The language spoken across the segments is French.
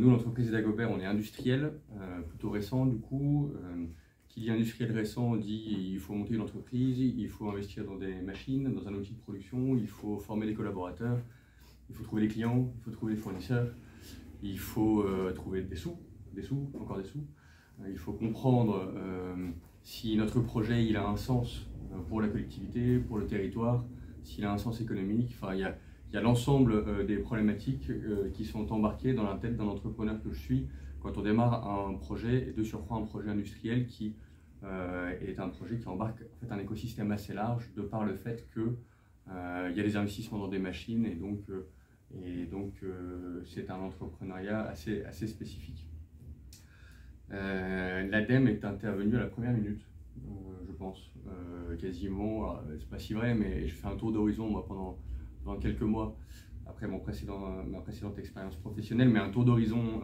Nous, l'entreprise Dagobert, on est industriel, plutôt récent du coup. Qui dit industriel récent dit il faut monter une entreprise, il faut investir dans des machines, dans un outil de production, il faut former les collaborateurs, il faut trouver des clients, il faut trouver des fournisseurs, il faut trouver des sous, encore des sous. Il faut comprendre si notre projet il a un sens pour la collectivité, pour le territoire, s'il a un sens économique. Enfin, il y a l'ensemble des problématiques qui sont embarquées dans la tête d'un entrepreneur que je suis quand on démarre un projet, et de surcroît un projet industriel qui est un projet qui embarque en fait, un écosystème assez large de par le fait qu'il y a des investissements dans des machines et donc c'est un entrepreneuriat assez spécifique. L'ADEME est intervenue à la première minute, je pense, quasiment. C'est pas si vrai, mais je fais un tour d'horizon moi pendant quelques mois après ma précédente expérience professionnelle, mais un tour d'horizon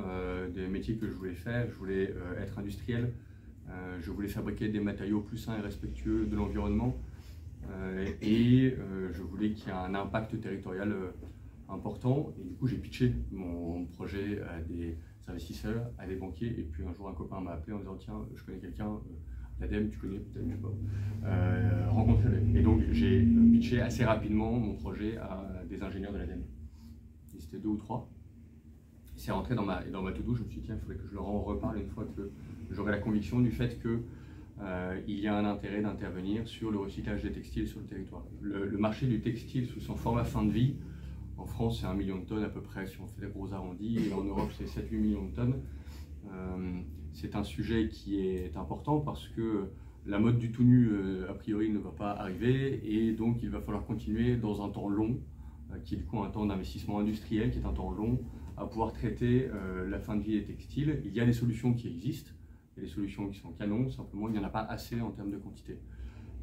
des métiers que je voulais faire. Je voulais être industriel, je voulais fabriquer des matériaux plus sains et respectueux de l'environnement, et je voulais qu'il y ait un impact territorial important. Et du coup, j'ai pitché mon projet à des investisseurs, à des banquiers, et puis un jour un copain m'a appelé en disant tiens, je connais quelqu'un, l'ADEME, tu connais peut-être, je sais pas, rencontrez-le. Et donc j'ai pitché assez rapidement mon projet à des ingénieurs de l'ADEME. C'était 2 ou 3. C'est rentré dans ma to-do. Je me suis dit tiens, il faudrait que je leur en reparle une fois que j'aurai la conviction du fait que il y a un intérêt d'intervenir sur le recyclage des textiles sur le territoire. Le marché du textile sous son format fin de vie, en France c'est 1 million de tonnes à peu près si on fait des gros arrondis, et en Europe c'est 7-8 millions de tonnes. C'est un sujet qui est important parce que la mode du tout nu a priori ne va pas arriver, et donc il va falloir continuer dans un temps long, qui est du coup un temps d'investissement industriel, qui est un temps long, à pouvoir traiter la fin de vie des textiles. Il y a des solutions qui existent, il y a des solutions qui sont canons, simplement il n'y en a pas assez en termes de quantité.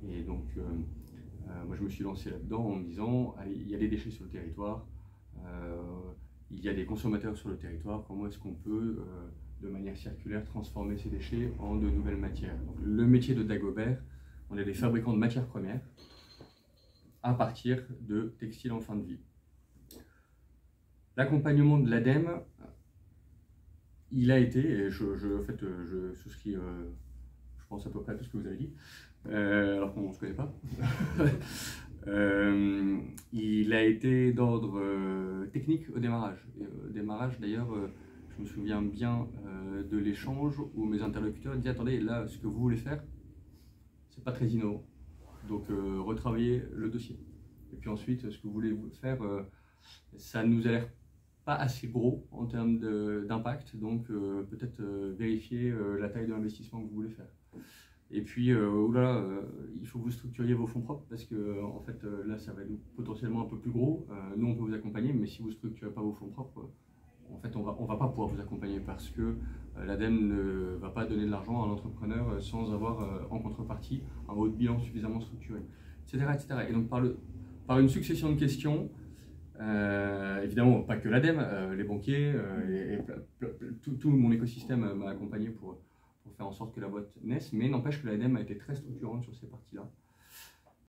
Et donc moi je me suis lancé là-dedans en me disant, allez, il y a des déchets sur le territoire, il y a des consommateurs sur le territoire, comment est-ce qu'on peut, de manière circulaire, transformer ces déchets en de nouvelles matières. Donc, le métier de Dagobert, on est des fabricants de matières premières à partir de textiles en fin de vie. L'accompagnement de l'ADEME, il a été, et en fait, je souscris, je pense à peu près à tout ce que vous avez dit, alors qu'on ne se connaît pas. Il a été d'ordre technique au démarrage. Au démarrage, d'ailleurs, je me souviens bien de l'échange où mes interlocuteurs disaient attendez, là, ce que vous voulez faire, c'est pas très innovant. Donc, retravaillez le dossier. Et puis ensuite, ce que vous voulez faire, ça nous a l'air pas assez gros en termes d'impact. Donc, peut-être vérifier la taille de l'investissement que vous voulez faire. Et puis, il faut que vous structuriez vos fonds propres parce que, en fait, là, ça va être potentiellement un peu plus gros. Nous, on peut vous accompagner, mais si vous ne structurez pas vos fonds propres, en fait, on va pas pouvoir vous accompagner parce que l'ADEME ne va pas donner de l'argent à un entrepreneur sans avoir en contrepartie un haut de bilan suffisamment structuré, etc., etc. Et donc, par une succession de questions, évidemment, pas que l'ADEME, les banquiers, tout mon écosystème m'a accompagné pour faire en sorte que la boîte naisse, mais n'empêche que l'ADEME a été très structurante sur ces parties-là.